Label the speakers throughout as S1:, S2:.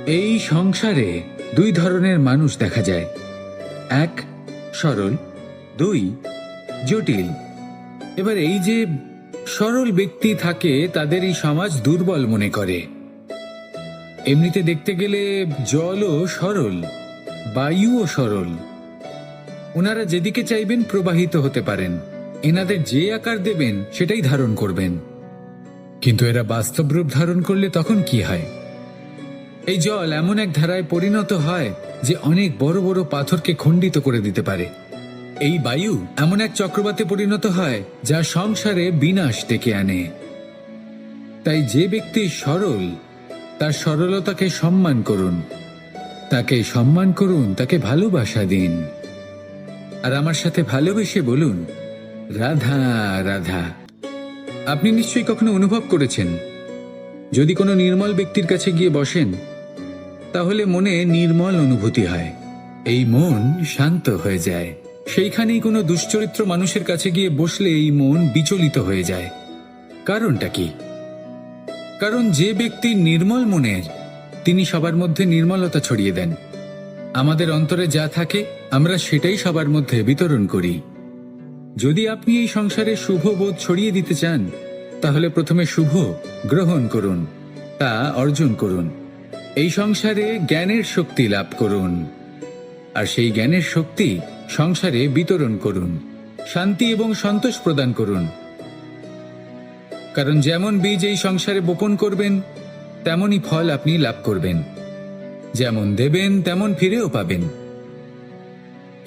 S1: এই সংসারে দুই ধরনের মানুষ দেখা যায়, এক সরল, দুই জটিল। এবার এই যে সরল ব্যক্তি থাকে তাদের এই সমাজ দুর্বল মনে করে। এমনিতে দেখতে গেলে জলও সরল, বায়ুও সরল। ওনারা যেদিকে চাইবেন প্রবাহিত হতে পারেন, এনাদের যে আকার দেবেন সেটাই ধারণ করবেন। কিন্তু এরা বাস্তব রূপ ধারণ করলে তখন কি হয়? এই জল এমন এক ধারায় পরিণত হয় যে অনেক বড় বড় পাথরকে খণ্ডিত করে দিতে পারে। এই বায়ু এমন এক চক্রবাতে পরিণত হয় যা সংসারে বিনাশ ডেকে আনে। তাই যে ব্যক্তি সরল, তার সরলতাকে সম্মান করুন, তাকে সম্মান করুন, তাকে ভালোবাসা দিন। আর আমার সাথে ভালোবেসে বলুন, রাধা রাধা। আপনি নিশ্চয়ই কখনো অনুভব করেছেন, যদি কোনো নির্মল ব্যক্তির কাছে গিয়ে বসেন তাহলে মনে নির্মল অনুভূতি হয়, এই মন শান্ত হয়ে যায়। সেইখানেই কোনো দুশ্চরিত্র মানুষের কাছে গিয়ে বসলে এই মন বিচলিত হয়ে যায়। কারণটা কি? কারণ যে ব্যক্তি নির্মল মনের, তিনি সবার মধ্যে নির্মলতা ছড়িয়ে দেন। আমাদের অন্তরে যা থাকে আমরা সেটাই সবার মধ্যে বিতরণ করি। যদি আপনি এই সংসারে শুভ বোধ ছড়িয়ে দিতে চান, তাহলে প্রথমে শুভ গ্রহণ করুন, তা অর্জন করুন। এই সংসারে জ্ঞানের শক্তি লাভ করুন, আর সেই জ্ঞানের শক্তি সংসারে বিতরণ করুন। শান্তি এবং সন্তোষ প্রদান করুন। কারণ যেমন বীজ এই সংসারে বপন করবেন, তেমনই ফল আপনি লাভ করবেন। যেমন দেবেন তেমন ফিরেও পাবেন।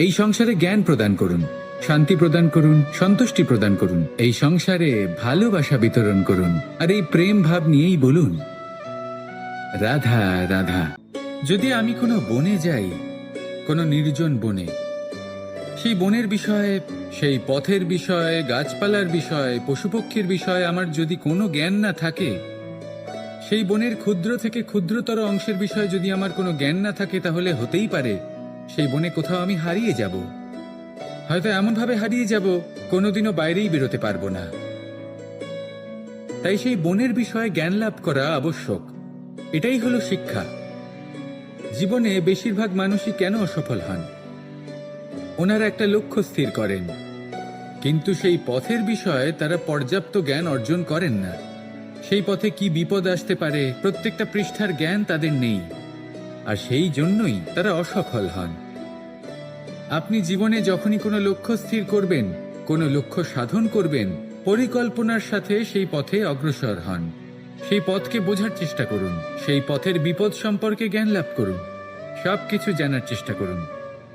S1: এই সংসারে জ্ঞান প্রদান করুন, শান্তি প্রদান করুন, সন্তুষ্টি প্রদান করুন। এই সংসারে ভালোবাসা বিতরণ করুন, আর এই প্রেম ভাব নিয়েই বলুন, রাধা রাধা। যদি আমি কোনো বনে যাই, কোনো নির্জন বনে, সেই বনের বিষয়ে, সেই পথের বিষয়ে, গাছপালার বিষয়ে, পশুপক্ষীর বিষয়ে আমার যদি কোনো জ্ঞান না থাকে, সেই বনের ক্ষুদ্র থেকে ক্ষুদ্রতর অংশের বিষয়ে যদি আমার কোনো জ্ঞান না থাকে, তাহলে হতেই পারে সেই বনে কোথাও আমি হারিয়ে যাব। হয়তো এমনভাবে হারিয়ে যাব কোনোদিনও বাইরেই বেরোতে পারবো না। তাই সেই বনের বিষয়ে জ্ঞান লাভ করা আবশ্যক। এটাই হলো শিক্ষা। জীবনে বেশিরভাগ মানুষই কেন অসফল হন? ওনারা একটা লক্ষ্য স্থির করেন, কিন্তু সেই পথের বিষয়ে তারা পর্যাপ্ত জ্ঞান অর্জন করেন না। সেই পথে কি বিপদ আসতে পারে প্রত্যেকটা পৃষ্ঠার জ্ঞান তাদের নেই, আর সেই জন্যই তারা অসফল হন। আপনি জীবনে যখনই কোনো লক্ষ্য স্থির করবেন, কোনো লক্ষ্য সাধন করবেন, পরিকল্পনার সাথে সেই পথে অগ্রসর হন। সেই পথকে বোঝার চেষ্টা করুন, সেই পথের বিপদ সম্পর্কে জ্ঞান লাভ করুন, সবকিছু জানার চেষ্টা করুন,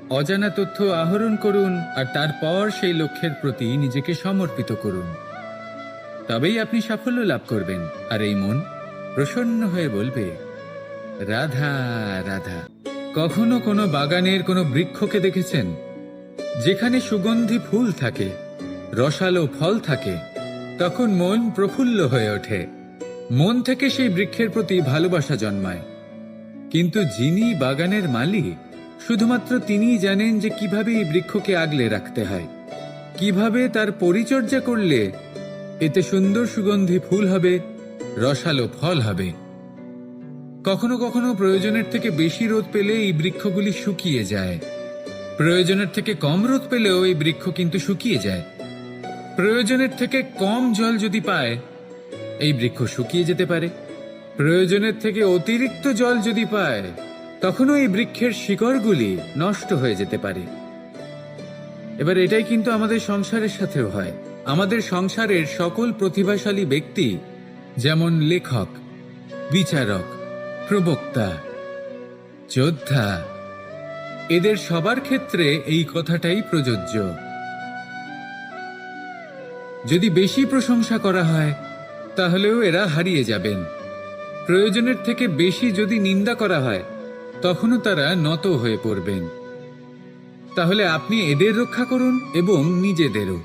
S1: অজানা তথ্য আহরণ করুন, আর তারপর সেই লক্ষ্যের প্রতি নিজেকে সমর্পিত করুন। তবেই আপনি সাফল্য লাভ করবেন। আর এই মন প্রসন্ন হয়ে বলবে, রাধা রাধা। কখনো কোনো বাগানের কোনো বৃক্ষকে দেখেছেন, যেখানে সুগন্ধি ফুল থাকে, রসালো ফল থাকে, তখন মন প্রফুল্ল হয়ে ওঠে। মন থেকে সেই বৃক্ষের প্রতি ভালোবাসা জন্মায়। কিন্তু যিনি বাগানের মালিক, শুধুমাত্র তিনিই জানেন যে কিভাবে এই বৃক্ষকে আগলে রাখতে হয়, কিভাবে তার পরিচর্যা করলে এতে সুন্দর সুগন্ধি ফুল হবে, রসালো ফল হবে। কখনো কখনো প্রয়োজনের থেকে বেশি রোদ পেলে এই বৃক্ষগুলি শুকিয়ে যায়। প্রয়োজনের থেকে কম রোদ পেলেও এই বৃক্ষ কিন্তু শুকিয়ে যায়। প্রয়োজনের থেকে কম জল যদি পায়, এই বৃক্ষ শুকিয়ে যেতে পারে। প্রয়োজনের থেকে অতিরিক্ত জল যদি পায়, তখনও এই বৃক্ষের শিকড়গুলি নষ্ট হয়ে যেতে পারে। এবার এটাই কিন্তু আমাদের সংসারের সাথেও হয়। আমাদের সংসারের সকল প্রতিভাশালী ব্যক্তি, যেমন লেখক, বিচারক, প্রবক্তা, যোদ্ধা, এদের সবার ক্ষেত্রে এই কথাটাই প্রযোজ্য। যদি বেশি প্রশংসা করা হয়, তাহলেও এরা হারিয়ে যাবেন। প্রয়োজনের থেকে বেশি যদি নিন্দা করা হয়, তখনও তারা নত হয়ে পড়বেন। তাহলে আপনি এদের রক্ষা করুন এবং নিজেদেরও।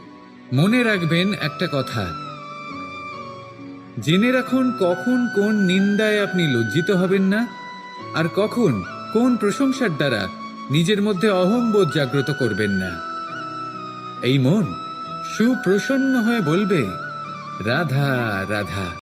S1: মনে রাখবেন একটা কথা, জেনে রাখুন কখন কোন নিন্দায় আপনি লজ্জিত হবেন না, আর কখন কোন প্রশংসার দ্বারা নিজের মধ্যে অহংবোধ জাগ্রত করবেন না। এই মন সুপ্রসন্ন হয়ে বলবে, রাধা রাধা।